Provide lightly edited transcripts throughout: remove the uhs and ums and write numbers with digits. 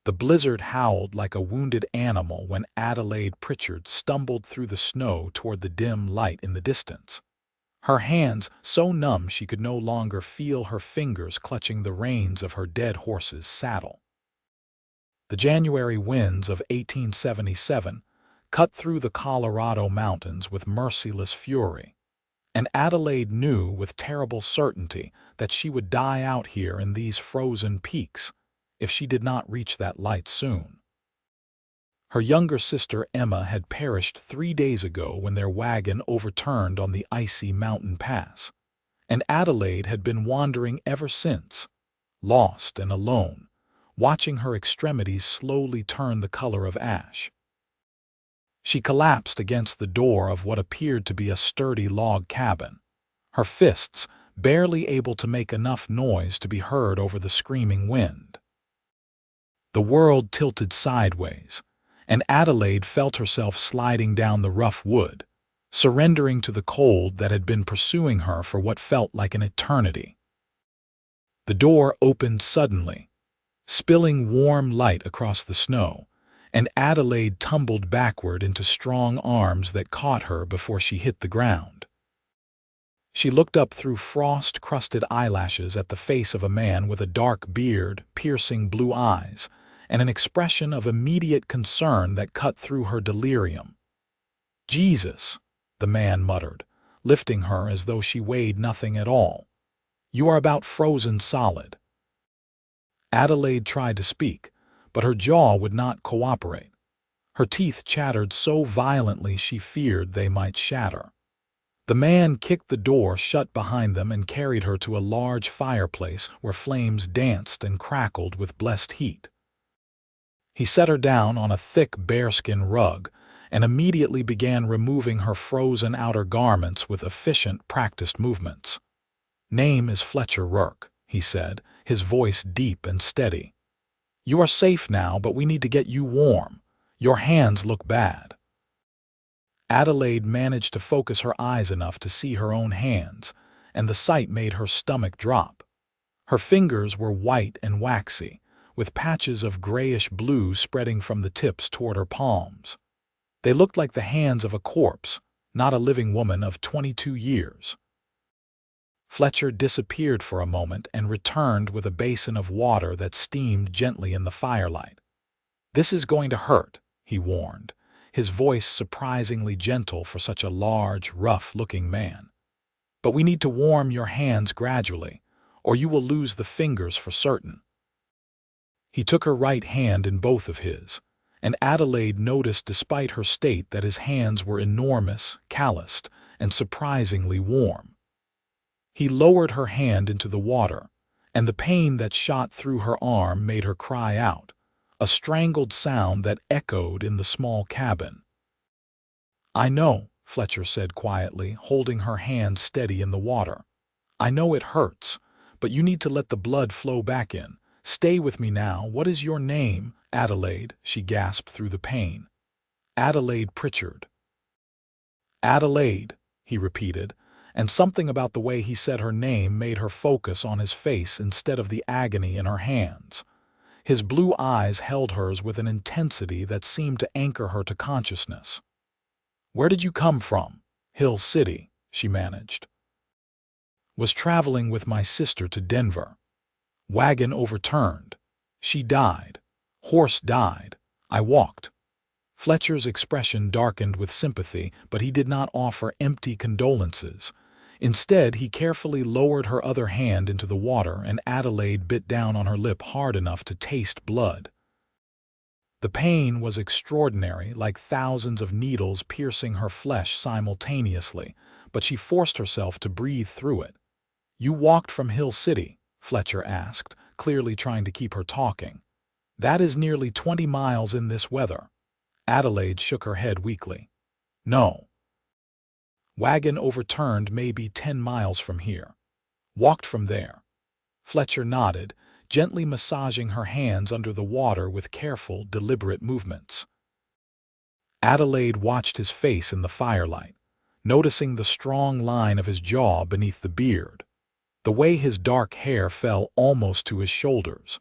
The blizzard howled like a wounded animal when Adelaide Pritchard stumbled through the snow toward the dim light in the distance. Her hands so numb she could no longer feel her fingers clutching the reins of her dead horse's saddle. The January winds of 1877 cut through the Colorado mountains with merciless fury, and Adelaide knew with terrible certainty that she would die out here in these frozen peaks if she did not reach that light soon. Her younger sister Emma had perished 3 days ago when their wagon overturned on the icy mountain pass, and Adelaide had been wandering ever since, lost and alone, watching her extremities slowly turn the color of ash. She collapsed against the door of what appeared to be a sturdy log cabin, her fists barely able to make enough noise to be heard over the screaming wind. The world tilted sideways, and Adelaide felt herself sliding down the rough wood, surrendering to the cold that had been pursuing her for what felt like an eternity. The door opened suddenly, spilling warm light across the snow, and Adelaide tumbled backward into strong arms that caught her before she hit the ground. She looked up through frost-crusted eyelashes at the face of a man with a dark beard, piercing blue eyes, and an expression of immediate concern that cut through her delirium. "Jesus," the man muttered, lifting her as though she weighed nothing at all. "You are about frozen solid." Adelaide tried to speak, but her jaw would not cooperate. Her teeth chattered so violently she feared they might shatter. The man kicked the door shut behind them and carried her to a large fireplace where flames danced and crackled with blessed heat. He set her down on a thick bearskin rug and immediately began removing her frozen outer garments with efficient, practiced movements. "Name is Fletcher Rourke," he said, his voice deep and steady. "You are safe now, but we need to get you warm. Your hands look bad." Adelaide managed to focus her eyes enough to see her own hands, and the sight made her stomach drop. Her fingers were white and waxy, with patches of grayish-blue spreading from the tips toward her palms. They looked like the hands of a corpse, not a living woman of 22 years. Fletcher disappeared for a moment and returned with a basin of water that steamed gently in the firelight. "This is going to hurt," he warned, his voice surprisingly gentle for such a large, rough-looking man. "But we need to warm your hands gradually, or you will lose the fingers for certain." He took her right hand in both of his, and Adelaide noticed despite her state that his hands were enormous, calloused, and surprisingly warm. He lowered her hand into the water, and the pain that shot through her arm made her cry out, a strangled sound that echoed in the small cabin. "I know," Fletcher said quietly, holding her hand steady in the water. "I know it hurts, but you need to let the blood flow back in. Stay with me now. What is your name?" "Adelaide," she gasped through the pain. "Adelaide Pritchard." "Adelaide," he repeated, and something about the way he said her name made her focus on his face instead of the agony in her hands. His blue eyes held hers with an intensity that seemed to anchor her to consciousness. "Where did you come from?" "Hill City," she managed. "Was traveling with my sister to Denver. Wagon overturned. She died. Horse died. I walked." Fletcher's expression darkened with sympathy, but he did not offer empty condolences. Instead, he carefully lowered her other hand into the water, and Adelaide bit down on her lip hard enough to taste blood. The pain was extraordinary, like thousands of needles piercing her flesh simultaneously, but she forced herself to breathe through it. "You walked from Hill City?" Fletcher asked, clearly trying to keep her talking. "That is nearly 20 miles in this weather." Adelaide shook her head weakly. "No. Wagon overturned maybe 10 miles from here. Walked from there." Fletcher nodded, gently massaging her hands under the water with careful, deliberate movements. Adelaide watched his face in the firelight, noticing the strong line of his jaw beneath the beard, the way his dark hair fell almost to his shoulders,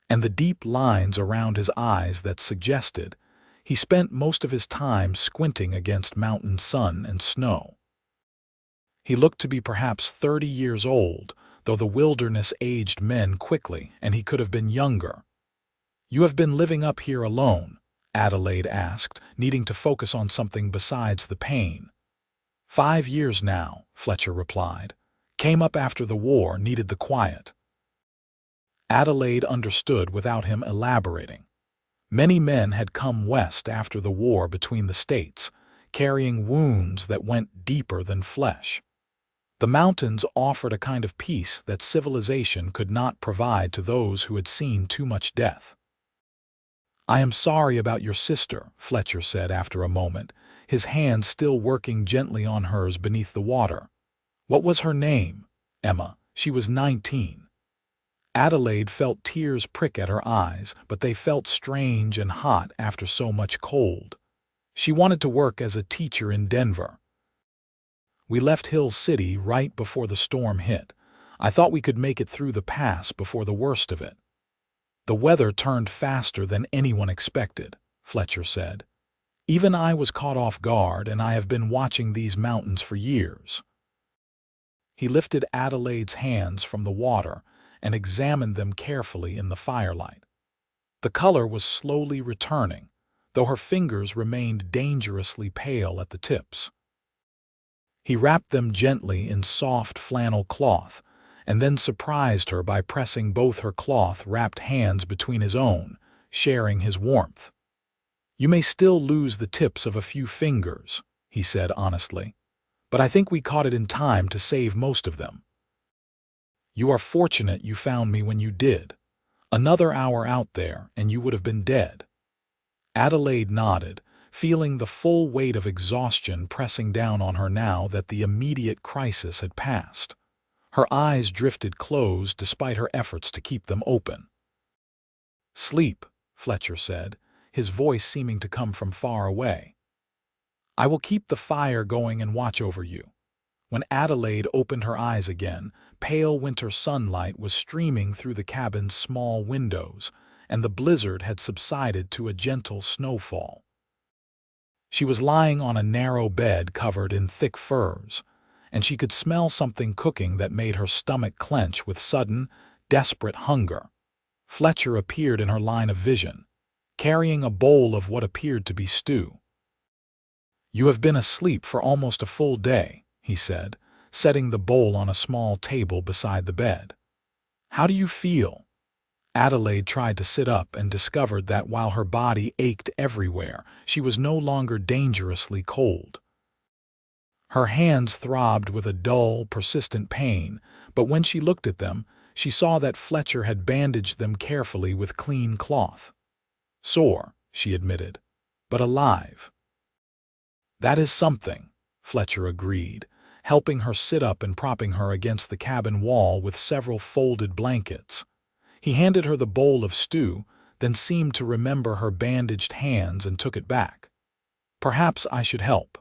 and the deep lines around his eyes that suggested he spent most of his time squinting against mountain sun and snow. He looked to be perhaps 30 years old, though the wilderness aged men quickly, and he could have been younger. "You have been living up here alone?" Adelaide asked, needing to focus on something besides the pain. "5 years now," Fletcher replied. "Came up after the war, needed the quiet." Adelaide understood without him elaborating. Many men had come west after the war between the states, carrying wounds that went deeper than flesh. The mountains offered a kind of peace that civilization could not provide to those who had seen too much death. "I am sorry about your sister," Fletcher said after a moment, his hand still working gently on hers beneath the water. "What was her name?" "Emma. She was 19. Adelaide felt tears prick at her eyes, but they felt strange and hot after so much cold. "She wanted to work as a teacher in Denver. We left Hill City right before the storm hit. I thought we could make it through the pass before the worst of it." "The weather turned faster than anyone expected," Fletcher said. "Even I was caught off guard, and I have been watching these mountains for years." He lifted Adelaide's hands from the water and examined them carefully in the firelight. The color was slowly returning, though her fingers remained dangerously pale at the tips. He wrapped them gently in soft flannel cloth, and then surprised her by pressing both her cloth-wrapped hands between his own, sharing his warmth. "You may still lose the tips of a few fingers," he said honestly, "but I think we caught it in time to save most of them. You are fortunate you found me when you did. Another hour out there, and you would have been dead." Adelaide nodded, feeling the full weight of exhaustion pressing down on her now that the immediate crisis had passed. Her eyes drifted closed despite her efforts to keep them open. "Sleep," Fletcher said, his voice seeming to come from far away. "I will keep the fire going and watch over you." When Adelaide opened her eyes again, pale winter sunlight was streaming through the cabin's small windows, and the blizzard had subsided to a gentle snowfall. She was lying on a narrow bed covered in thick furs, and she could smell something cooking that made her stomach clench with sudden, desperate hunger. Fletcher appeared in her line of vision, carrying a bowl of what appeared to be stew. "You have been asleep for almost a full day," he said, setting the bowl on a small table beside the bed. "How do you feel?" Adelaide tried to sit up and discovered that while her body ached everywhere, she was no longer dangerously cold. Her hands throbbed with a dull, persistent pain, but when she looked at them, she saw that Fletcher had bandaged them carefully with clean cloth. "Sore," she admitted, "but alive." "That is something," Fletcher agreed, helping her sit up and propping her against the cabin wall with several folded blankets. He handed her the bowl of stew, then seemed to remember her bandaged hands and took it back. "Perhaps I should help."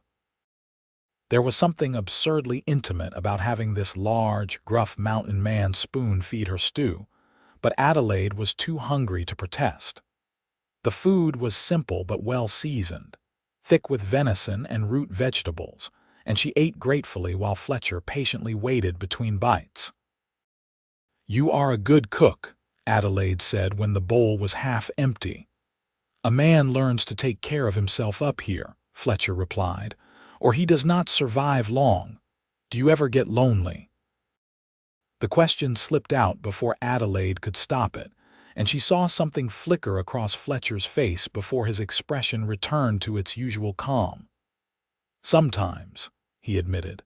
There was something absurdly intimate about having this large, gruff mountain man spoon-feed her stew, but Adelaide was too hungry to protest. The food was simple but well-seasoned, thick with venison and root vegetables, and she ate gratefully while Fletcher patiently waited between bites. "You are a good cook," Adelaide said when the bowl was half empty. "A man learns to take care of himself up here," Fletcher replied, "or he does not survive long. Do you ever get lonely?" The question slipped out before Adelaide could stop it, and she saw something flicker across Fletcher's face before his expression returned to its usual calm. "Sometimes," he admitted,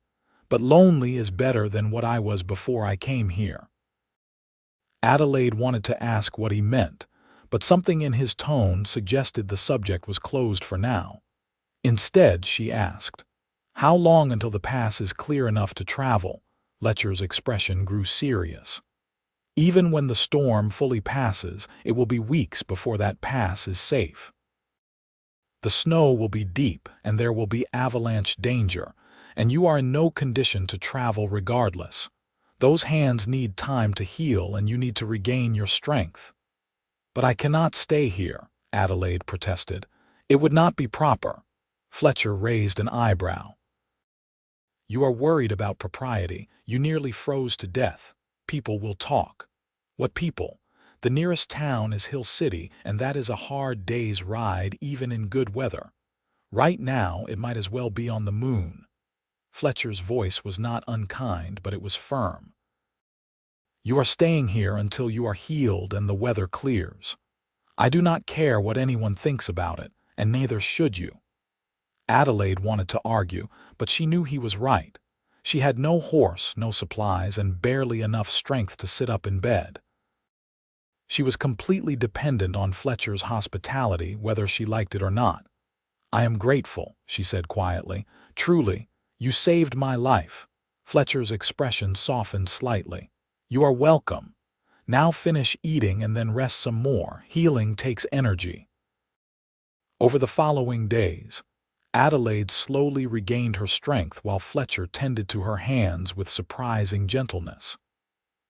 "but lonely is better than what I was before I came here." Adelaide wanted to ask what he meant, but something in his tone suggested the subject was closed for now. Instead, she asked, "How long until the pass is clear enough to travel?" Fletcher's expression grew serious. "Even when the storm fully passes, it will be weeks before that pass is safe. The snow will be deep and there will be avalanche danger, and you are in no condition to travel regardless. Those hands need time to heal and you need to regain your strength." "But I cannot stay here," Adelaide protested. "It would not be proper." Fletcher raised an eyebrow. "You are worried about propriety. You nearly froze to death. People will talk." "What people? The nearest town is Hill City, and that is a hard day's ride even in good weather. Right now, it might as well be on the moon." Fletcher's voice was not unkind, but it was firm. "You are staying here until you are healed and the weather clears. I do not care what anyone thinks about it, and neither should you." Adelaide wanted to argue, but she knew he was right. She had no horse, no supplies, and barely enough strength to sit up in bed. She was completely dependent on Fletcher's hospitality, whether she liked it or not. "I am grateful," she said quietly. "Truly, you saved my life." Fletcher's expression softened slightly. "You are welcome. Now finish eating and then rest some more. Healing takes energy." Over the following days, Adelaide slowly regained her strength while Fletcher tended to her hands with surprising gentleness.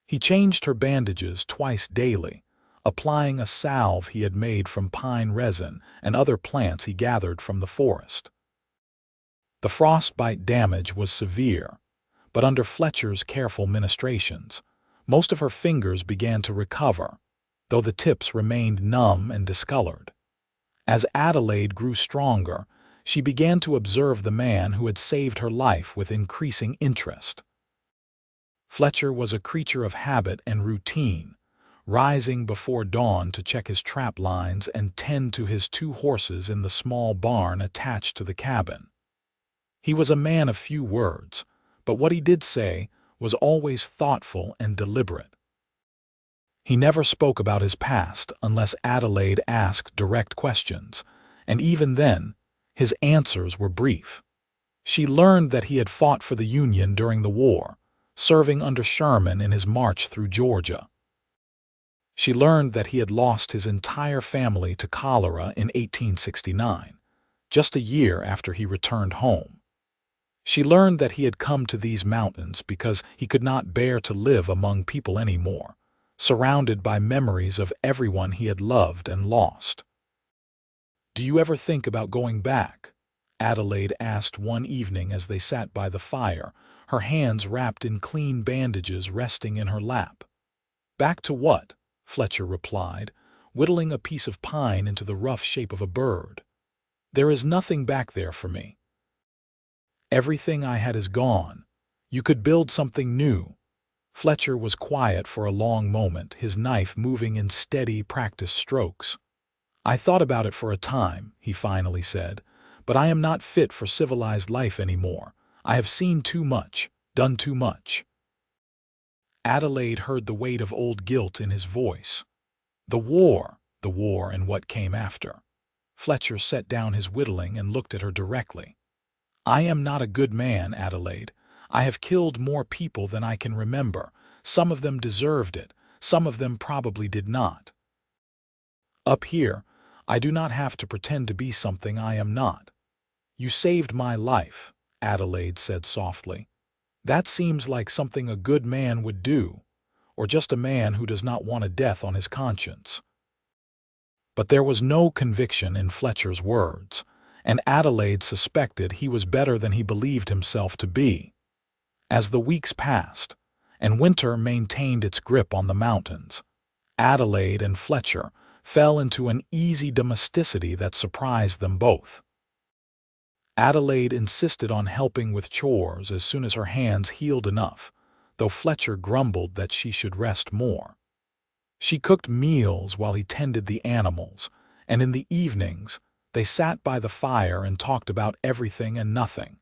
He changed her bandages twice daily, applying a salve he had made from pine resin and other plants he gathered from the forest. The frostbite damage was severe, but under Fletcher's careful ministrations, most of her fingers began to recover, though the tips remained numb and discolored. As Adelaide grew stronger, she began to observe the man who had saved her life with increasing interest. Fletcher was a creature of habit and routine, rising before dawn to check his trap lines and tend to his 2 horses in the small barn attached to the cabin. He was a man of few words, but what he did say was always thoughtful and deliberate. He never spoke about his past unless Adelaide asked direct questions, and even then, his answers were brief. She learned that he had fought for the Union during the war, serving under Sherman in his march through Georgia. She learned that he had lost his entire family to cholera in 1869, just a year after he returned home. She learned that he had come to these mountains because he could not bear to live among people anymore, surrounded by memories of everyone he had loved and lost. "Do you ever think about going back?" Adelaide asked one evening as they sat by the fire, her hands wrapped in clean bandages resting in her lap. "Back to what?" Fletcher replied, whittling a piece of pine into the rough shape of a bird. "There is nothing back there for me. Everything I had is gone. You could build something new." Fletcher was quiet for a long moment, his knife moving in steady, practiced strokes. "I thought about it for a time," he finally said, "but I am not fit for civilized life anymore. I have seen too much, done too much." Adelaide heard the weight of old guilt in his voice. The war and what came after. Fletcher set down his whittling and looked at her directly. "I am not a good man, Adelaide. I have killed more people than I can remember. Some of them deserved it, some of them probably did not. Up here, I do not have to pretend to be something I am not." "You saved my life," Adelaide said softly. "That seems like something a good man would do, or just a man who does not want a death on his conscience." But there was no conviction in Fletcher's words, and Adelaide suspected he was better than he believed himself to be. As the weeks passed, and winter maintained its grip on the mountains, Adelaide and Fletcher fell into an easy domesticity that surprised them both. Adelaide insisted on helping with chores as soon as her hands healed enough, though Fletcher grumbled that she should rest more. She cooked meals while he tended the animals, and in the evenings, they sat by the fire and talked about everything and nothing.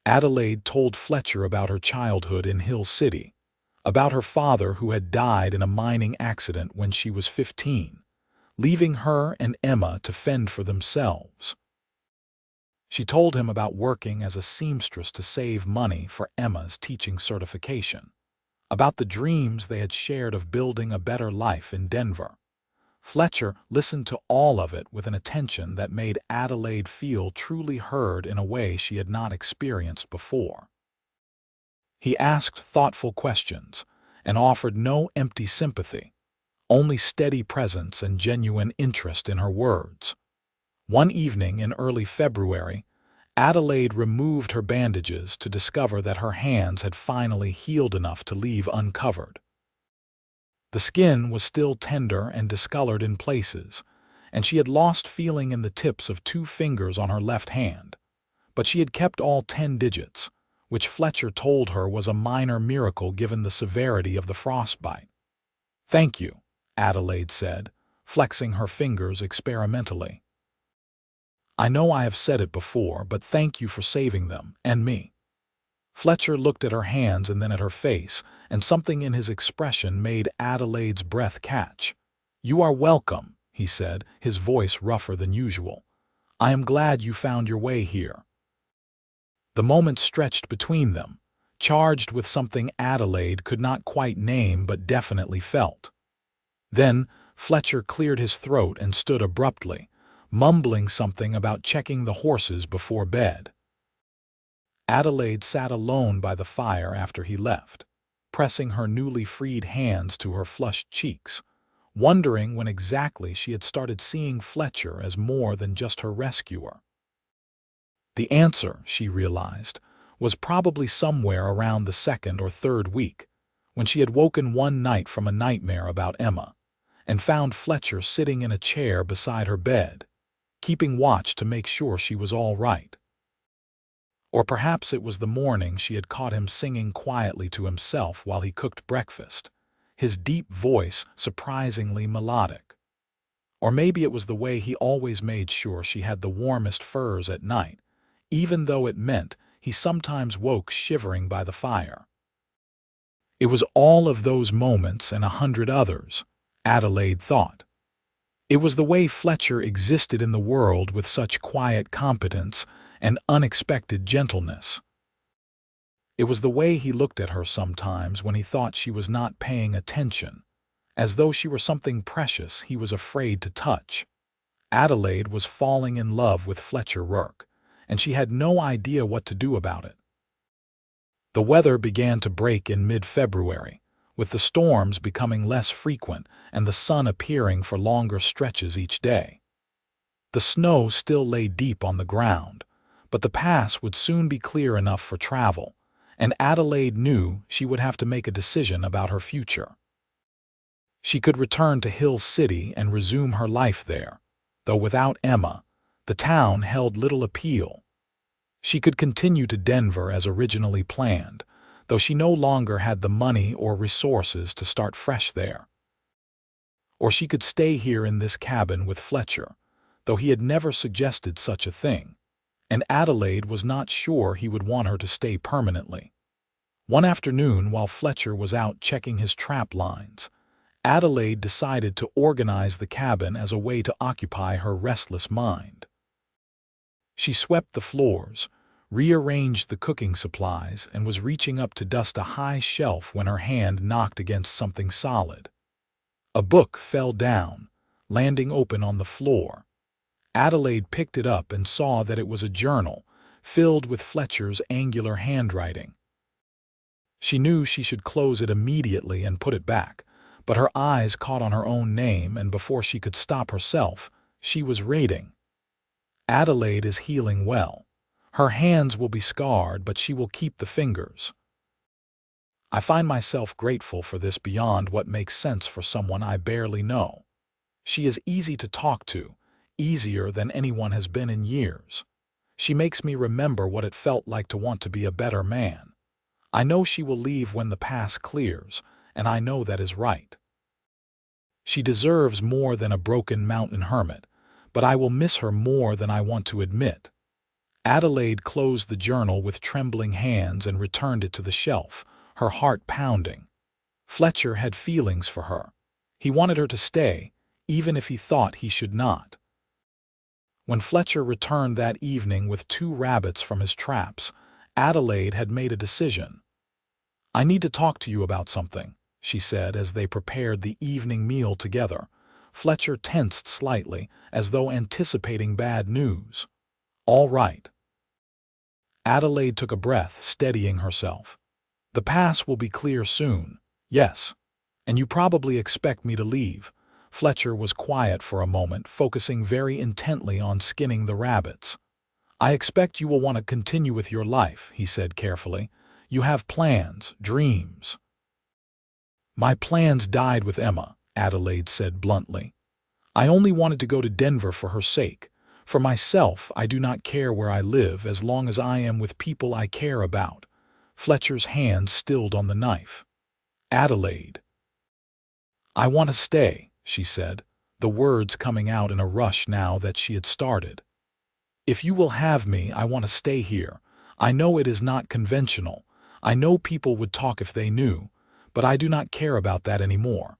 Adelaide told Fletcher about her childhood in Hill City, about her father who had died in a mining accident when she was 15, leaving her and Emma to fend for themselves. She told him about working as a seamstress to save money for Emma's teaching certification, about the dreams they had shared of building a better life in Denver. Fletcher listened to all of it with an attention that made Adelaide feel truly heard in a way she had not experienced before. He asked thoughtful questions and offered no empty sympathy, only steady presence and genuine interest in her words. One evening in early February, Adelaide removed her bandages to discover that her hands had finally healed enough to leave uncovered. The skin was still tender and discolored in places, and she had lost feeling in the tips of 2 fingers on her left hand, but she had kept all 10 digits, which Fletcher told her was a minor miracle given the severity of the frostbite. "Thank you," Adelaide said, flexing her fingers experimentally. "I know I have said it before, but thank you for saving them, and me." Fletcher looked at her hands and then at her face, and something in his expression made Adelaide's breath catch. "You are welcome," he said, his voice rougher than usual. "I am glad you found your way here." The moment stretched between them, charged with something Adelaide could not quite name but definitely felt. Then Fletcher cleared his throat and stood abruptly, mumbling something about checking the horses before bed. Adelaide sat alone by the fire after he left, pressing her newly freed hands to her flushed cheeks, wondering when exactly she had started seeing Fletcher as more than just her rescuer. The answer, she realized, was probably somewhere around the 2nd or 3rd week, when she had woken one night from a nightmare about Emma, and found Fletcher sitting in a chair beside her bed, keeping watch to make sure she was all right. Or perhaps it was the morning she had caught him singing quietly to himself while he cooked breakfast, his deep voice surprisingly melodic. Or maybe it was the way he always made sure she had the warmest furs at night, even though it meant he sometimes woke shivering by the fire. It was all of those moments and 100 others, Adelaide thought. It was the way Fletcher existed in the world with such quiet competence and unexpected gentleness. It was the way he looked at her sometimes when he thought she was not paying attention, as though she were something precious he was afraid to touch. Adelaide was falling in love with Fletcher Rourke, and she had no idea what to do about it. The weather began to break in mid-February, with the storms becoming less frequent and the sun appearing for longer stretches each day. The snow still lay deep on the ground, but the pass would soon be clear enough for travel, and Adelaide knew she would have to make a decision about her future. She could return to Hill City and resume her life there, though without Emma, the town held little appeal. She could continue to Denver as originally planned, though she no longer had the money or resources to start fresh there. Or she could stay here in this cabin with Fletcher, though he had never suggested such a thing, and Adelaide was not sure he would want her to stay permanently. One afternoon, while Fletcher was out checking his trap lines, Adelaide decided to organize the cabin as a way to occupy her restless mind. She swept the floors, rearranged the cooking supplies, and was reaching up to dust a high shelf when her hand knocked against something solid. A book fell down, landing open on the floor. Adelaide picked it up and saw that it was a journal, filled with Fletcher's angular handwriting. She knew she should close it immediately and put it back, but her eyes caught on her own name, and before she could stop herself, she was reading. Adelaide is healing well. Her hands will be scarred, but she will keep the fingers. I find myself grateful for this beyond what makes sense for someone I barely know. She is easy to talk to, easier than anyone has been in years. She makes me remember what it felt like to want to be a better man. I know she will leave when the past clears, and I know that is right. She deserves more than a broken mountain hermit, but I will miss her more than I want to admit. Adelaide closed the journal with trembling hands and returned it to the shelf, her heart pounding. Fletcher had feelings for her. He wanted her to stay, even if he thought he should not. When Fletcher returned that evening with 2 rabbits from his traps, Adelaide had made a decision. "I need to talk to you about something," she said as they prepared the evening meal together. Fletcher tensed slightly, as though anticipating bad news. "All right." Adelaide took a breath, steadying herself. "The pass will be clear soon. Yes." And you probably expect me to leave." Fletcher was quiet for a moment, focusing very intently on skinning the rabbits. "I expect you will want to continue with your life," he said carefully. "You have plans, dreams." "My plans died with Emma," Adelaide said bluntly. "I only wanted to go to Denver for her sake. For myself, I do not care where I live as long as I am with people I care about." Fletcher's hand stilled on the knife. "Adelaide." "I want to stay," she said, the words coming out in a rush now that she had started. "If you will have me, I want to stay here. I know it is not conventional. I know people would talk if they knew, but I do not care about that anymore.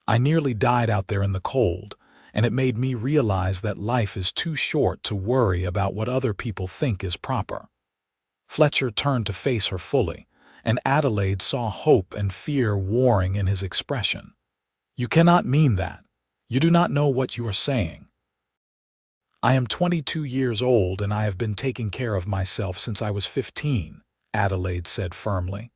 I nearly died out there in the cold, and it made me realize that life is too short to worry about what other people think is proper." Fletcher turned to face her fully, and Adelaide saw hope and fear warring in his expression. "You cannot mean that. You do not know what you are saying." "I am 22 years old and I have been taking care of myself since I was 15, Adelaide said firmly.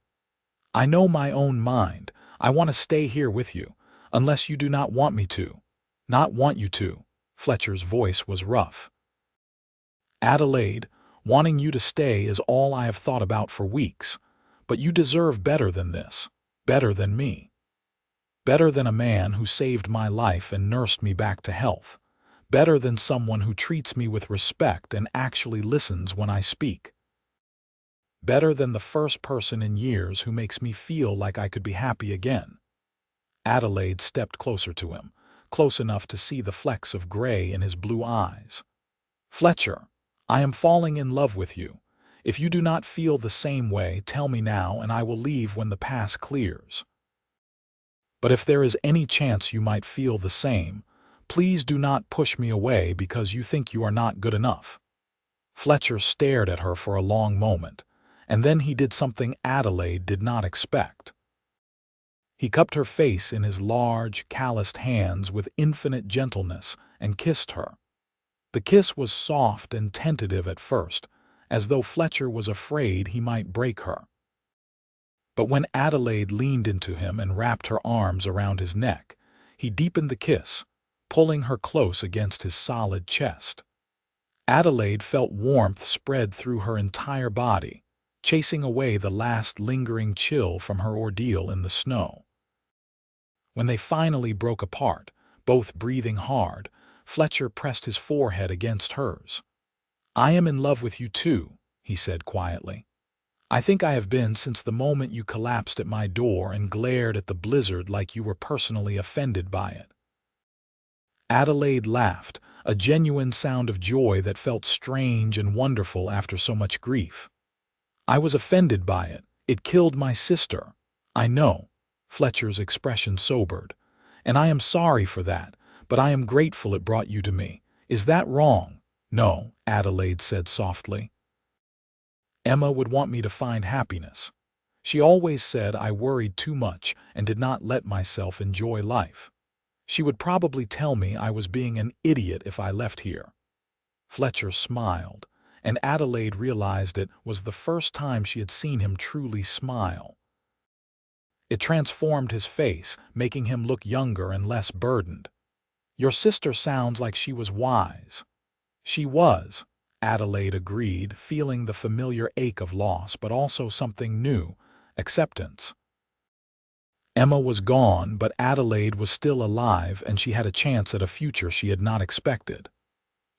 "I know my own mind. I want to stay here with you, unless you do not want me to." "Not want you to." Fletcher's voice was rough. "Adelaide, wanting you to stay is all I have thought about for weeks. But you deserve better than this. Better than me. Better than a man who saved my life and nursed me back to health. Better than someone who treats me with respect and actually listens when I speak. Better than the first person in years who makes me feel like I could be happy again." Adelaide stepped closer to him, close enough to see the flecks of gray in his blue eyes. "Fletcher, I am falling in love with you. If you do not feel the same way, tell me now and I will leave when the past clears. But if there is any chance you might feel the same, please do not push me away because you think you are not good enough." Fletcher stared at her for a long moment, and then he did something Adelaide did not expect. He cupped her face in his large, calloused hands with infinite gentleness and kissed her. The kiss was soft and tentative at first, as though Fletcher was afraid he might break her. But when Adelaide leaned into him and wrapped her arms around his neck, he deepened the kiss, pulling her close against his solid chest. Adelaide felt warmth spread through her entire body, chasing away the last lingering chill from her ordeal in the snow. When they finally broke apart, both breathing hard, Fletcher pressed his forehead against hers. "I am in love with you too," he said quietly. "I think I have been since the moment you collapsed at my door and glared at the blizzard like you were personally offended by it." Adelaide laughed, a genuine sound of joy that felt strange and wonderful after so much grief. "I was offended by it. It killed my sister." "I know." Fletcher's expression sobered. "And I am sorry for that, but I am grateful it brought you to me. Is that wrong?" "No," Adelaide said softly. "Emma would want me to find happiness. She always said I worried too much and did not let myself enjoy life. She would probably tell me I was being an idiot if I left here." Fletcher smiled, and Adelaide realized it was the first time she had seen him truly smile. It transformed his face, making him look younger and less burdened. "Your sister sounds like she was wise." "She was," Adelaide agreed, feeling the familiar ache of loss but also something new, acceptance. Emma was gone, but Adelaide was still alive and she had a chance at a future she had not expected.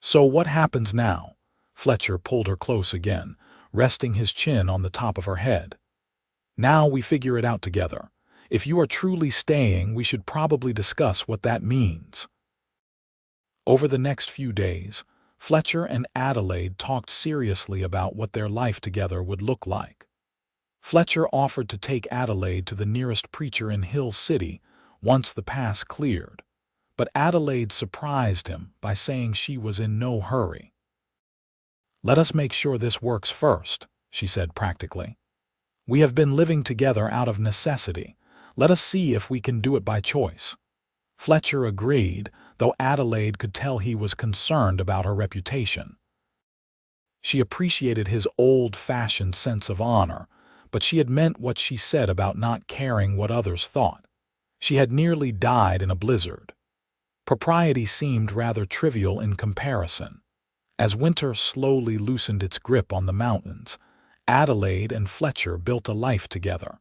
"So what happens now?" Fletcher pulled her close again, resting his chin on the top of her head. "Now we figure it out together. If you are truly staying, we should probably discuss what that means." Over the next few days, Fletcher and Adelaide talked seriously about what their life together would look like. Fletcher offered to take Adelaide to the nearest preacher in Hill City once the pass cleared, but Adelaide surprised him by saying she was in no hurry. "Let us make sure this works first," she said practically. "We have been living together out of necessity. Let us see if we can do it by choice." Fletcher agreed, though Adelaide could tell he was concerned about her reputation. She appreciated his old-fashioned sense of honor, but she had meant what she said about not caring what others thought. She had nearly died in a blizzard. Propriety seemed rather trivial in comparison. As winter slowly loosened its grip on the mountains, Adelaide and Fletcher built a life together.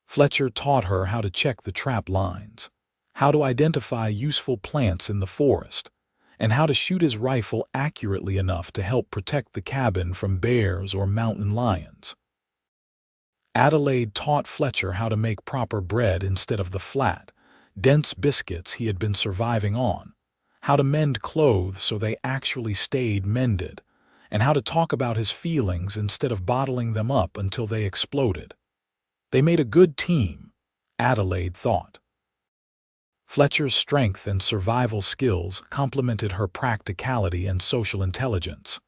Fletcher taught her how to check the trap lines, how to identify useful plants in the forest, and how to shoot his rifle accurately enough to help protect the cabin from bears or mountain lions. Adelaide taught Fletcher how to make proper bread instead of the flat, dense biscuits he had been surviving on, how to mend clothes so they actually stayed mended, and how to talk about his feelings instead of bottling them up until they exploded. They made a good team, Adelaide thought. Fletcher's strength and survival skills complemented her practicality and social intelligence.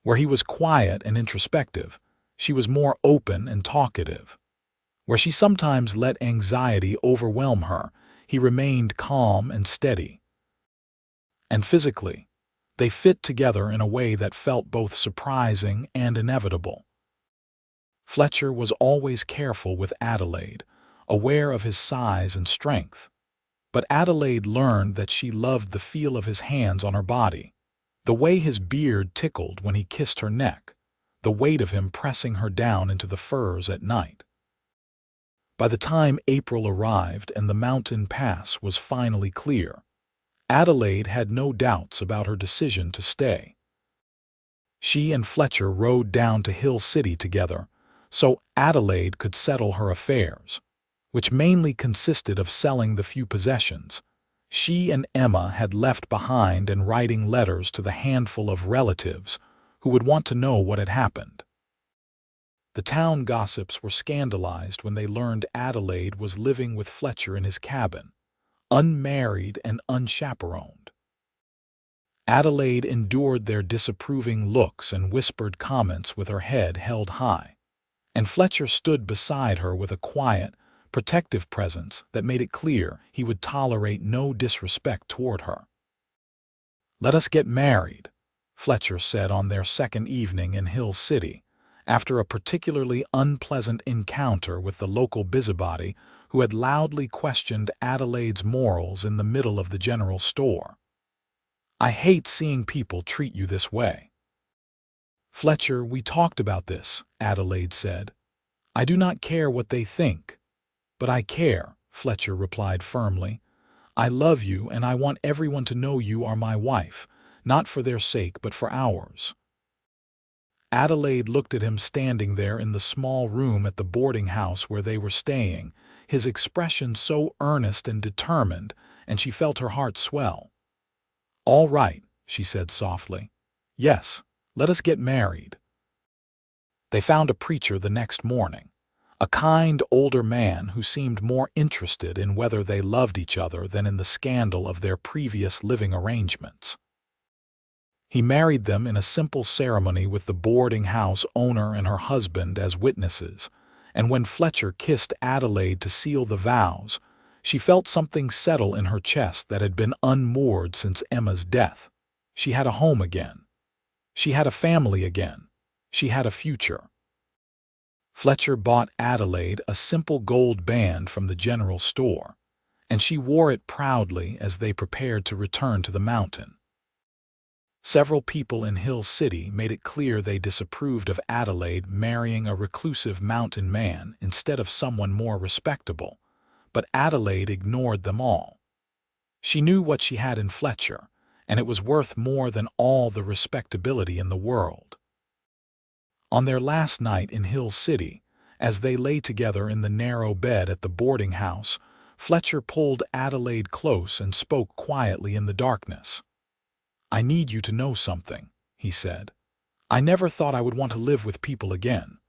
Where he was quiet and introspective, she was more open and talkative. Where she sometimes let anxiety overwhelm her, he remained calm and steady. And physically, they fit together in a way that felt both surprising and inevitable. Fletcher was always careful with Adelaide, aware of his size and strength. But Adelaide learned that she loved the feel of his hands on her body, the way his beard tickled when he kissed her neck, the weight of him pressing her down into the furs at night. By the time April arrived and the mountain pass was finally clear, Adelaide had no doubts about her decision to stay. She and Fletcher rode down to Hill City together, so Adelaide could settle her affairs, which mainly consisted of selling the few possessions she and Emma had left behind and writing letters to the handful of relatives who would want to know what had happened. The town gossips were scandalized when they learned Adelaide was living with Fletcher in his cabin, unmarried and unchaperoned. Adelaide endured their disapproving looks and whispered comments with her head held high, and Fletcher stood beside her with a quiet, protective presence that made it clear he would tolerate no disrespect toward her. "Let us get married," Fletcher said on their second evening in Hill City, after a particularly unpleasant encounter with the local busybody who had loudly questioned Adelaide's morals in the middle of the general store. "I hate seeing people treat you this way." "Fletcher, we talked about this," Adelaide said. "I do not care what they think." "But I care," Fletcher replied firmly. "I love you and I want everyone to know you are my wife, not for their sake but for ours." Adelaide looked at him standing there in the small room at the boarding house where they were staying, his expression so earnest and determined, and she felt her heart swell. "All right," she said softly. "Yes, let us get married." They found a preacher the next morning, a kind older man who seemed more interested in whether they loved each other than in the scandal of their previous living arrangements. He married them in a simple ceremony with the boarding house owner and her husband as witnesses, and when Fletcher kissed Adelaide to seal the vows, she felt something settle in her chest that had been unmoored since Emma's death. She had a home again. She had a family again. She had a future. Fletcher bought Adelaide a simple gold band from the general store, and she wore it proudly as they prepared to return to the mountain. Several people in Hill City made it clear they disapproved of Adelaide marrying a reclusive mountain man instead of someone more respectable, but Adelaide ignored them all. She knew what she had in Fletcher, and it was worth more than all the respectability in the world. On their last night in Hill City, as they lay together in the narrow bed at the boarding house, Fletcher pulled Adelaide close and spoke quietly in the darkness. "I need you to know something," he said. "I never thought I would want to live with people again.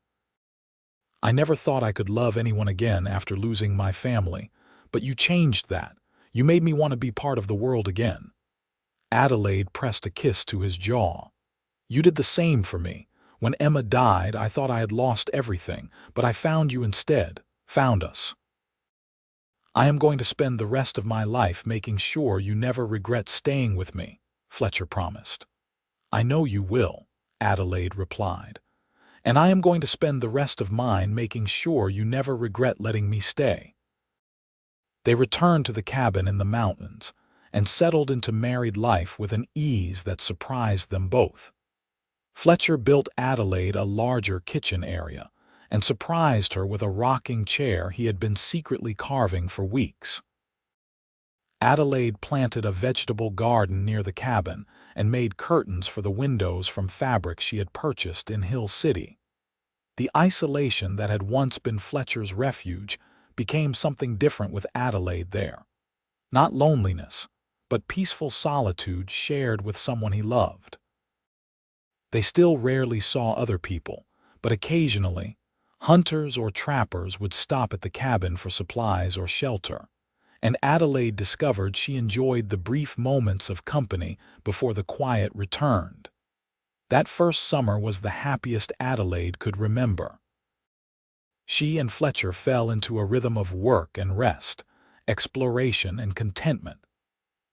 I never thought I could love anyone again after losing my family, but you changed that. You made me want to be part of the world again." Adelaide pressed a kiss to his jaw. "You did the same for me. When Emma died, I thought I had lost everything, but I found you instead, found us. I am going to spend the rest of my life making sure you never regret staying with me," Fletcher promised. "I know you will," Adelaide replied. and I am going to spend the rest of mine making sure you never regret letting me stay." They returned to the cabin in the mountains and settled into married life with an ease that surprised them both. Fletcher built Adelaide a larger kitchen area and surprised her with a rocking chair he had been secretly carving for weeks. Adelaide planted a vegetable garden near the cabin and made curtains for the windows from fabric she had purchased in Hill City. The isolation that had once been Fletcher's refuge became something different with Adelaide there. Not loneliness, but peaceful solitude shared with someone he loved. They still rarely saw other people, but occasionally, hunters or trappers would stop at the cabin for supplies or shelter, and Adelaide discovered she enjoyed the brief moments of company before the quiet returned. That first summer was the happiest Adelaide could remember. She and Fletcher fell into a rhythm of work and rest, exploration and contentment.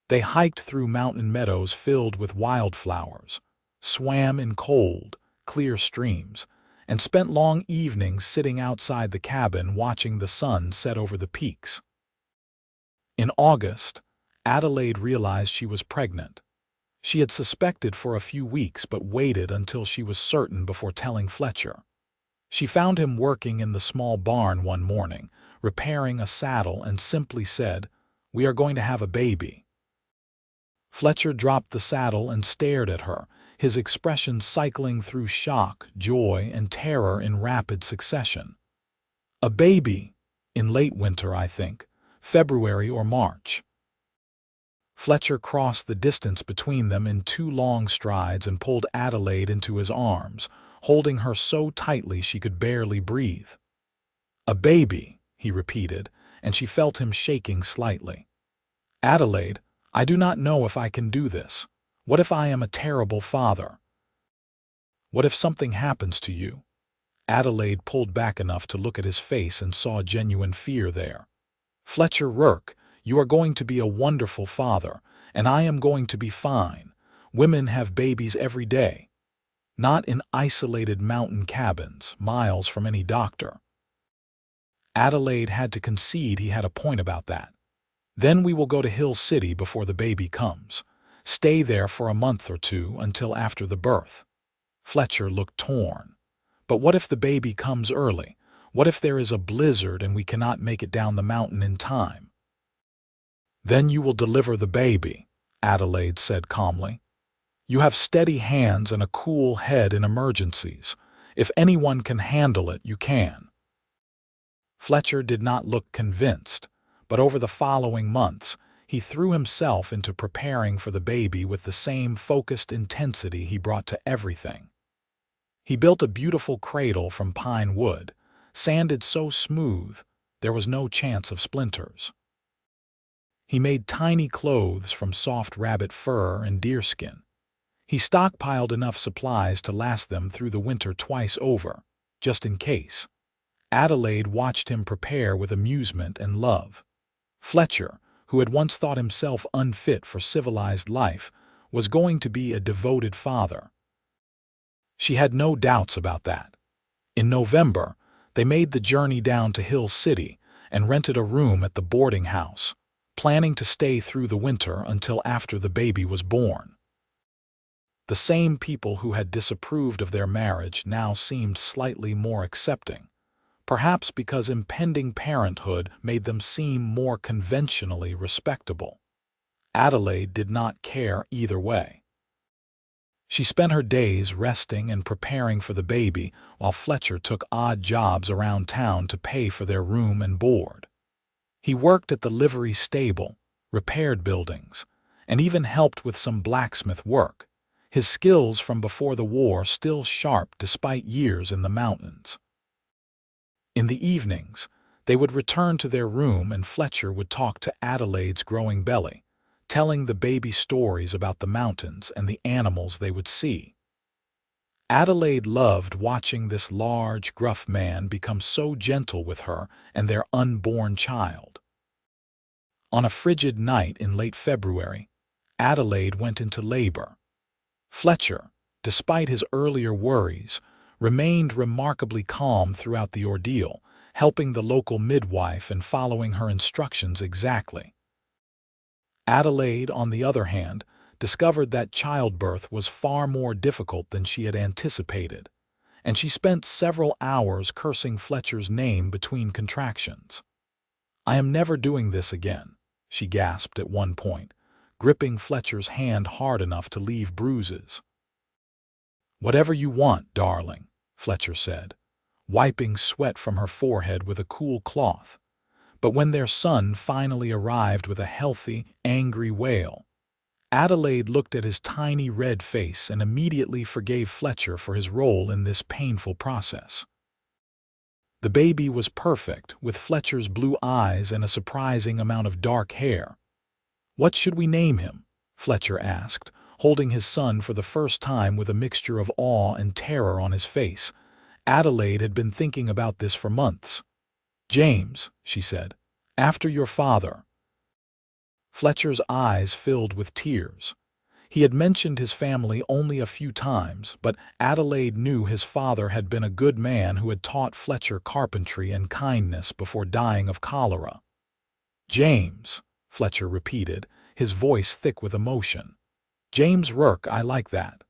They hiked through mountain meadows filled with wildflowers, swam in cold, clear streams, and spent long evenings sitting outside the cabin watching the sun set over the peaks. In August, Adelaide realized she was pregnant. She had suspected for a few weeks but waited until she was certain before telling Fletcher. She found him working in the small barn one morning, repairing a saddle, and simply said, "We are going to have a baby." Fletcher dropped the saddle and stared at her, his expression cycling through shock, joy, and terror in rapid succession. "A baby? In late winter, I think. February or March." Fletcher crossed the distance between them in 2 long strides and pulled Adelaide into his arms, holding her so tightly she could barely breathe. "A baby," he repeated, and she felt him shaking slightly. "Adelaide, I do not know if I can do this. What if I am a terrible father? What if something happens to you?" Adelaide pulled back enough to look at his face and saw genuine fear there. "Fletcher Rourke, you are going to be a wonderful father, and I am going to be fine. Women have babies every day. Not in isolated mountain cabins, miles from any doctor." Adelaide had to concede he had a point about that. "Then we will go to Hill City before the baby comes. Stay there for a month or 2 until after the birth." Fletcher looked torn. "But what if the baby comes early? What if there is a blizzard and we cannot make it down the mountain in time?" "Then you will deliver the baby," Adelaide said calmly. "You have steady hands and a cool head in emergencies. If anyone can handle it, you can." Fletcher did not look convinced, but over the following months, he threw himself into preparing for the baby with the same focused intensity he brought to everything. He built a beautiful cradle from pine wood, sanded so smooth there was no chance of splinters. He made tiny clothes from soft rabbit fur and deerskin. He stockpiled enough supplies to last them through the winter twice over, just in case. Adelaide watched him prepare with amusement and love. Fletcher, who had once thought himself unfit for civilized life, was going to be a devoted father. She had no doubts about that. In November, they made the journey down to Hill City and rented a room at the boarding house, planning to stay through the winter until after the baby was born. The same people who had disapproved of their marriage now seemed slightly more accepting, perhaps because impending parenthood made them seem more conventionally respectable. Adelaide did not care either way. She spent her days resting and preparing for the baby while Fletcher took odd jobs around town to pay for their room and board. He worked at the livery stable, repaired buildings, and even helped with some blacksmith work, his skills from before the war still sharp despite years in the mountains. In the evenings, they would return to their room and Fletcher would talk to Adelaide's growing belly, telling the baby stories about the mountains and the animals they would see. Adelaide loved watching this large, gruff man become so gentle with her and their unborn child. On a frigid night in late February, Adelaide went into labor. Fletcher, despite his earlier worries, remained remarkably calm throughout the ordeal, helping the local midwife and following her instructions exactly. Adelaide, on the other hand, discovered that childbirth was far more difficult than she had anticipated, and she spent several hours cursing Fletcher's name between contractions. "I am never doing this again," she gasped at one point, gripping Fletcher's hand hard enough to leave bruises. "Whatever you want, darling," Fletcher said, wiping sweat from her forehead with a cool cloth. But when their son finally arrived with a healthy, angry wail, Adelaide looked at his tiny red face and immediately forgave Fletcher for his role in this painful process. The baby was perfect, with Fletcher's blue eyes and a surprising amount of dark hair. "What should we name him?" Fletcher asked, holding his son for the first time with a mixture of awe and terror on his face. Adelaide had been thinking about this for months. "James," she said, "after your father." Fletcher's eyes filled with tears. He had mentioned his family only a few times, but Adelaide knew his father had been a good man who had taught Fletcher carpentry and kindness before dying of cholera. "James," Fletcher repeated, his voice thick with emotion. "James Rourke, I like that."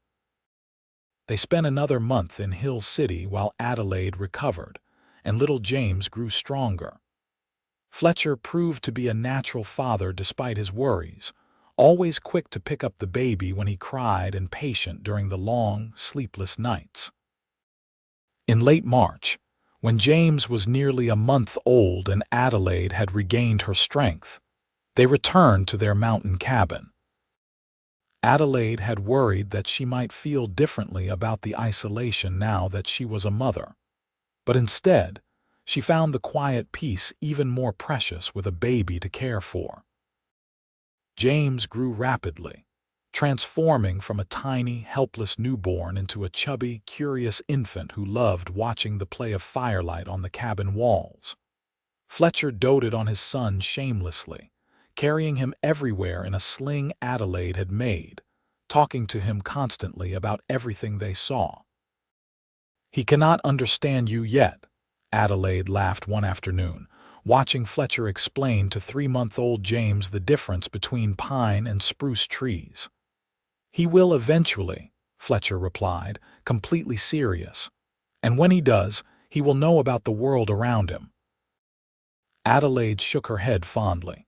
They spent another month in Hill City while Adelaide recovered, and little James grew stronger. Fletcher proved to be a natural father despite his worries, always quick to pick up the baby when he cried and patient during the long, sleepless nights. In late March, when James was nearly a month old and Adelaide had regained her strength, they returned to their mountain cabin. Adelaide had worried that she might feel differently about the isolation now that she was a mother, but instead, she found the quiet peace even more precious with a baby to care for. James grew rapidly, transforming from a tiny, helpless newborn into a chubby, curious infant who loved watching the play of firelight on the cabin walls. Fletcher doted on his son shamelessly, carrying him everywhere in a sling Adelaide had made, talking to him constantly about everything they saw. "He cannot understand you yet," Adelaide laughed one afternoon, watching Fletcher explain to 3-month-old James the difference between pine and spruce trees. "He will eventually," Fletcher replied, completely serious. "And when he does, he will know about the world around him." Adelaide shook her head fondly.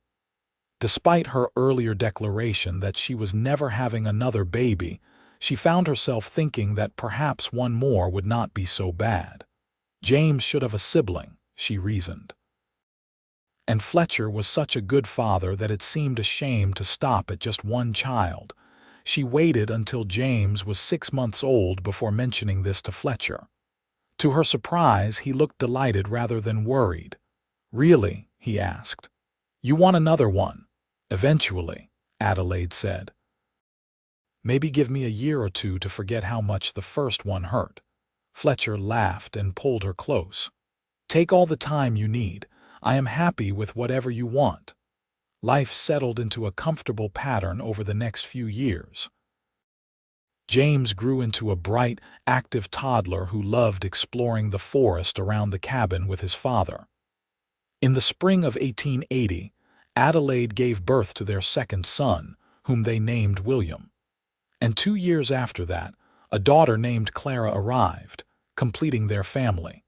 Despite her earlier declaration that she was never having another baby, she found herself thinking that perhaps one more would not be so bad. James should have a sibling, she reasoned. And Fletcher was such a good father that it seemed a shame to stop at just one child. She waited until James was 6 months old before mentioning this to Fletcher. To her surprise, he looked delighted rather than worried. "Really?" he asked. "You want another one?" "Eventually," Adelaide said. "Maybe give me a year or two to forget how much the first one hurt." Fletcher laughed and pulled her close. "Take all the time you need. I am happy with whatever you want." Life settled into a comfortable pattern over the next few years. James grew into a bright, active toddler who loved exploring the forest around the cabin with his father. In the spring of 1880, Adelaide gave birth to their second son, whom they named William. And 2 years after that, a daughter named Clara arrived, completing their family.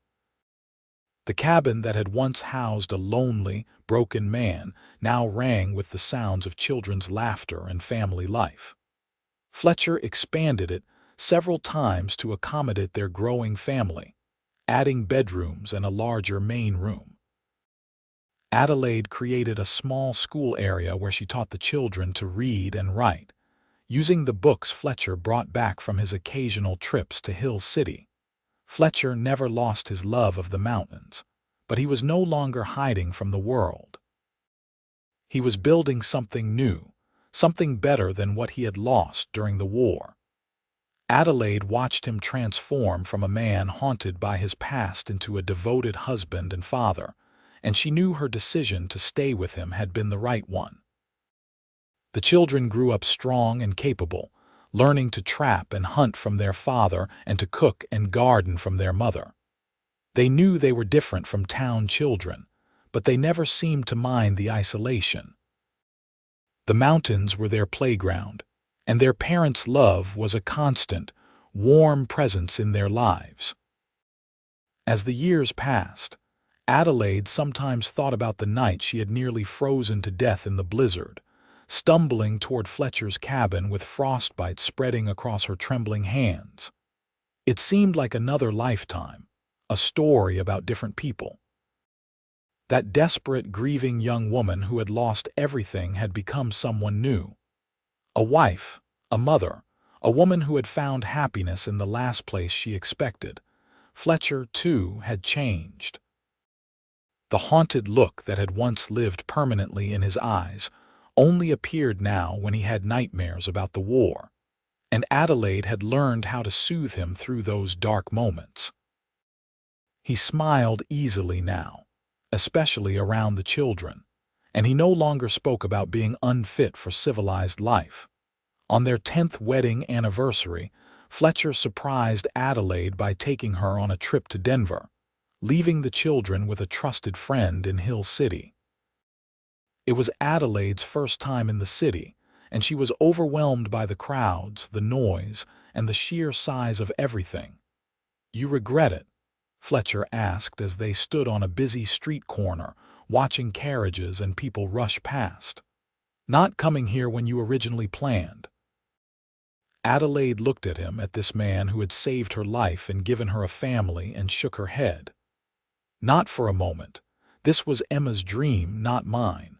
The cabin that had once housed a lonely, broken man now rang with the sounds of children's laughter and family life. Fletcher expanded it several times to accommodate their growing family, adding bedrooms and a larger main room. Adelaide created a small school area where she taught the children to read and write, using the books Fletcher brought back from his occasional trips to Hill City. Fletcher never lost his love of the mountains, but he was no longer hiding from the world. He was building something new, something better than what he had lost during the war. Adelaide watched him transform from a man haunted by his past into a devoted husband and father, and she knew her decision to stay with him had been the right one. The children grew up strong and capable, learning to trap and hunt from their father and to cook and garden from their mother. They knew they were different from town children, but they never seemed to mind the isolation. The mountains were their playground, and their parents' love was a constant, warm presence in their lives. As the years passed, Adelaide sometimes thought about the night she had nearly frozen to death in the blizzard, stumbling toward Fletcher's cabin with frostbite spreading across her trembling hands. It seemed like another lifetime, a story about different people. That desperate, grieving young woman who had lost everything had become someone new. A wife, a mother, a woman who had found happiness in the last place she expected. Fletcher, too, had changed. The haunted look that had once lived permanently in his eyes only appeared now when he had nightmares about the war, and Adelaide had learned how to soothe him through those dark moments. He smiled easily now, especially around the children, and he no longer spoke about being unfit for civilized life. On their 10th wedding anniversary, Fletcher surprised Adelaide by taking her on a trip to Denver, leaving the children with a trusted friend in Hill City. It was Adelaide's first time in the city, and she was overwhelmed by the crowds, the noise, and the sheer size of everything. "You regret it?" Fletcher asked as they stood on a busy street corner, watching carriages and people rush past. "Not coming here when you originally planned?" Adelaide looked at him, at this man who had saved her life and given her a family, and shook her head. "Not for a moment. This was Emma's dream, not mine.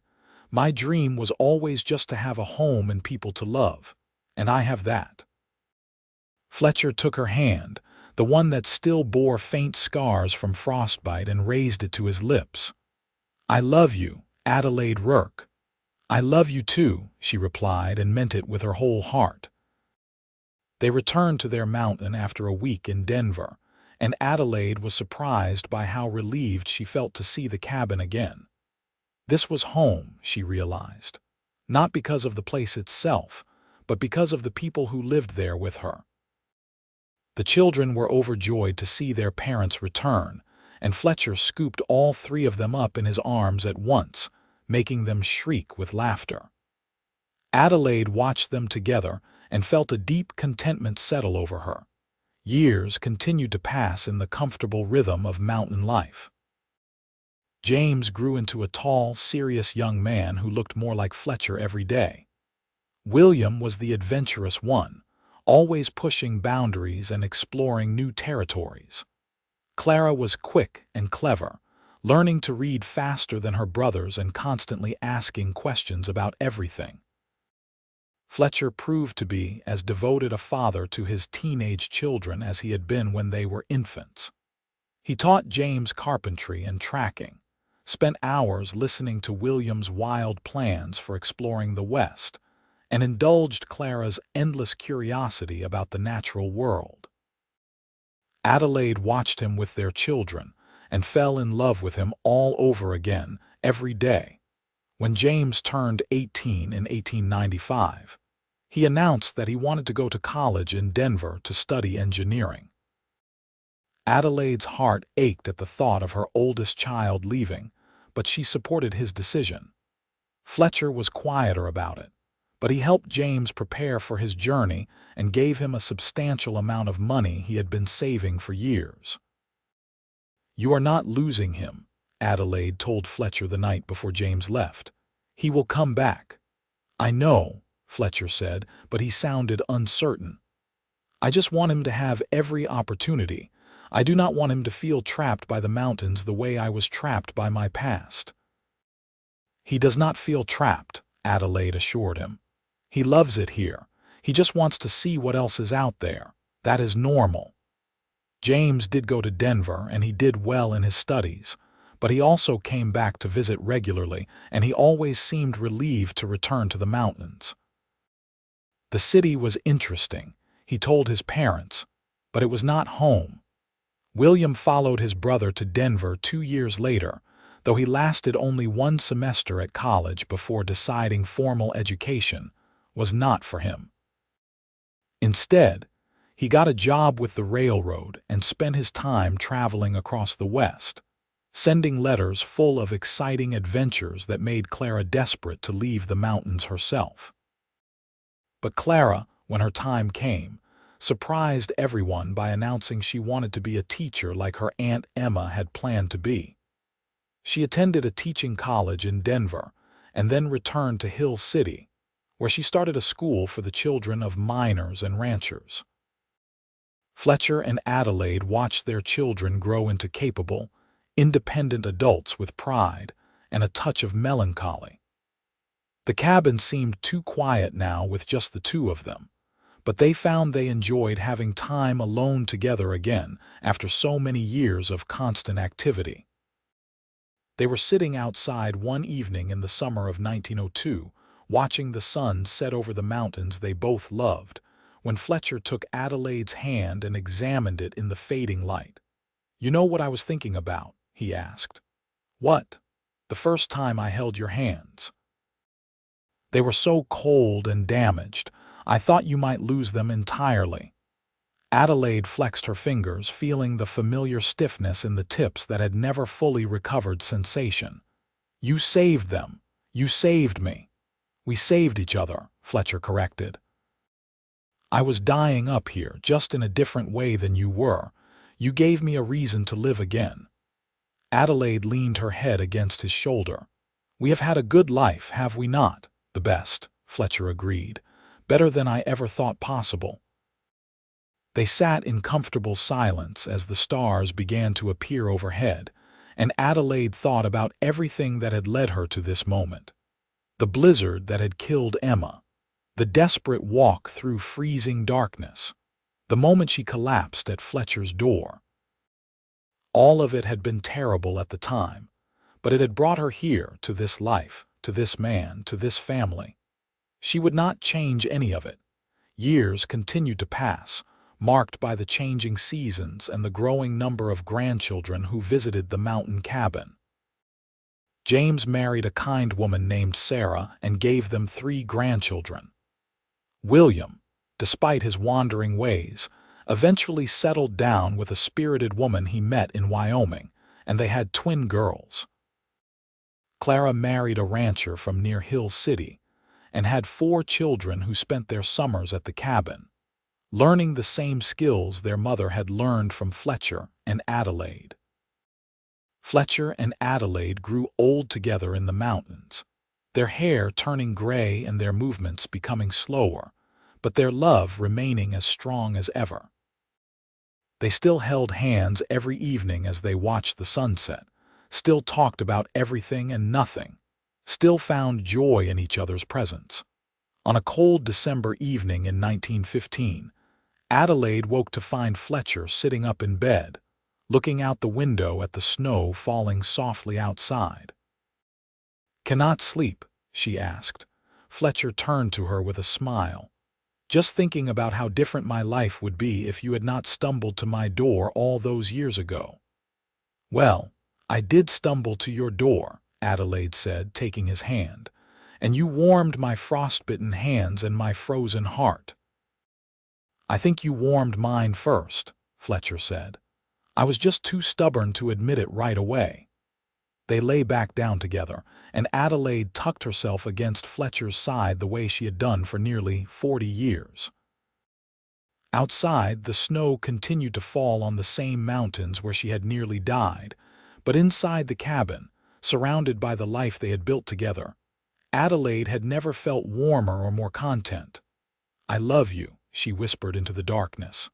My dream was always just to have a home and people to love, and I have that." Fletcher took her hand, the one that still bore faint scars from frostbite, and raised it to his lips. "I love you, Adelaide Rourke." "I love you too," she replied, and meant it with her whole heart. They returned to their mountain after a week in Denver, and Adelaide was surprised by how relieved she felt to see the cabin again. This was home, she realized, not because of the place itself, but because of the people who lived there with her. The children were overjoyed to see their parents return, and Fletcher scooped all three of them up in his arms at once, making them shriek with laughter. Adelaide watched them together and felt a deep contentment settle over her. Years continued to pass in the comfortable rhythm of mountain life. James grew into a tall, serious young man who looked more like Fletcher every day. William was the adventurous one, always pushing boundaries and exploring new territories. Clara was quick and clever, learning to read faster than her brothers and constantly asking questions about everything. Fletcher proved to be as devoted a father to his teenage children as he had been when they were infants. He taught James carpentry and tracking, spent hours listening to William's wild plans for exploring the West, and indulged Clara's endless curiosity about the natural world. Adelaide watched him with their children and fell in love with him all over again every day. When James turned 18 in 1895, he announced that he wanted to go to college in Denver to study engineering. Adelaide's heart ached at the thought of her oldest child leaving, but she supported his decision. Fletcher was quieter about it, but he helped James prepare for his journey and gave him a substantial amount of money he had been saving for years. "You are not losing him," Adelaide told Fletcher the night before James left. "He will come back." "I know," Fletcher said, but he sounded uncertain. "I just want him to have every opportunity. I do not want him to feel trapped by the mountains the way I was trapped by my past." "He does not feel trapped," Adelaide assured him. "He loves it here. He just wants to see what else is out there. That is normal." James did go to Denver, and he did well in his studies, but he also came back to visit regularly, and he always seemed relieved to return to the mountains. The city was interesting, he told his parents, but it was not home. William followed his brother to Denver 2 years later, though he lasted only 1 semester at college before deciding formal education was not for him. Instead, he got a job with the railroad and spent his time traveling across the West, sending letters full of exciting adventures that made Clara desperate to leave the mountains herself. But Clara, when her time came, surprised everyone by announcing she wanted to be a teacher like her Aunt Emma had planned to be. She attended a teaching college in Denver and then returned to Hill City, where she started a school for the children of miners and ranchers. Fletcher and Adelaide watched their children grow into capable, independent adults with pride and a touch of melancholy. The cabin seemed too quiet now with just the two of them, but they found they enjoyed having time alone together again after so many years of constant activity. They were sitting outside one evening in the summer of 1902, watching the sun set over the mountains they both loved, when Fletcher took Adelaide's hand and examined it in the fading light. "You know what I was thinking about?" he asked. "What?" "The first time I held your hands. They were so cold and damaged, I thought you might lose them entirely." Adelaide flexed her fingers, feeling the familiar stiffness in the tips that had never fully recovered sensation. "You saved them. You saved me." "We saved each other," Fletcher corrected. "I was dying up here, just in a different way than you were. You gave me a reason to live again." Adelaide leaned her head against his shoulder. "We have had a good life, have we not?" "The best," Fletcher agreed. "Better than I ever thought possible." They sat in comfortable silence as the stars began to appear overhead, and Adelaide thought about everything that had led her to this moment. The blizzard that had killed Emma, the desperate walk through freezing darkness, the moment she collapsed at Fletcher's door. All of it had been terrible at the time, but it had brought her here, to this life, to this man, to this family. She would not change any of it. Years continued to pass, marked by the changing seasons and the growing number of grandchildren who visited the mountain cabin. James married a kind woman named Sarah and gave them 3 grandchildren. William, despite his wandering ways, eventually settled down with a spirited woman he met in Wyoming, and they had twin girls. Clara married a rancher from near Hill City and had 4 children who spent their summers at the cabin, learning the same skills their mother had learned from Fletcher and Adelaide. Fletcher and Adelaide grew old together in the mountains, their hair turning gray and their movements becoming slower, but their love remaining as strong as ever. They still held hands every evening as they watched the sunset, still talked about everything and nothing, still found joy in each other's presence. On a cold December evening in 1915, Adelaide woke to find Fletcher sitting up in bed, looking out the window at the snow falling softly outside. "Cannot sleep?" she asked. Fletcher turned to her with a smile. "Just thinking about how different my life would be if you had not stumbled to my door all those years ago." "Well, I did stumble to your door," Adelaide said, taking his hand, "and you warmed my frostbitten hands and my frozen heart." "I think you warmed mine first," Fletcher said. "I was just too stubborn to admit it right away." They lay back down together, and Adelaide tucked herself against Fletcher's side the way she had done for nearly 40 years. Outside, the snow continued to fall on the same mountains where she had nearly died, but inside the cabin, surrounded by the life they had built together, Adelaide had never felt warmer or more content. "I love you," she whispered into the darkness.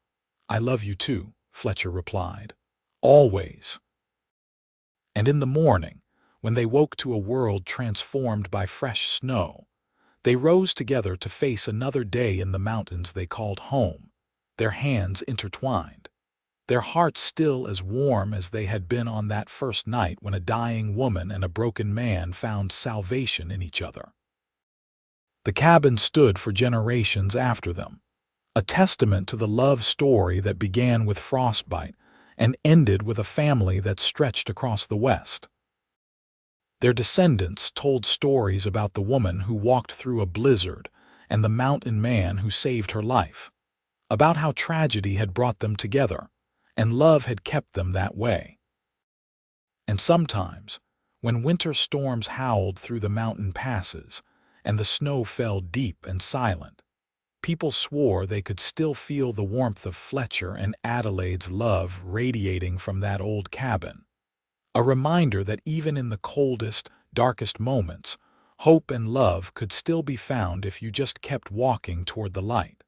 "I love you too," Fletcher replied. "Always." And in the morning, when they woke to a world transformed by fresh snow, they rose together to face another day in the mountains they called home, their hands intertwined, their hearts still as warm as they had been on that first night when a dying woman and a broken man found salvation in each other. The cabin stood for generations after them, a testament to the love story that began with Frostbite and ended with a family that stretched across the West. Their descendants told stories about the woman who walked through a blizzard and the mountain man who saved her life. about how tragedy had brought them together, and love had kept them that way. And sometimes, when winter storms howled through the mountain passes, and the snow fell deep and silent, people swore they could still feel the warmth of Fletcher and Adelaide's love radiating from that old cabin, a reminder that even in the coldest, darkest moments, hope and love could still be found if you just kept walking toward the light.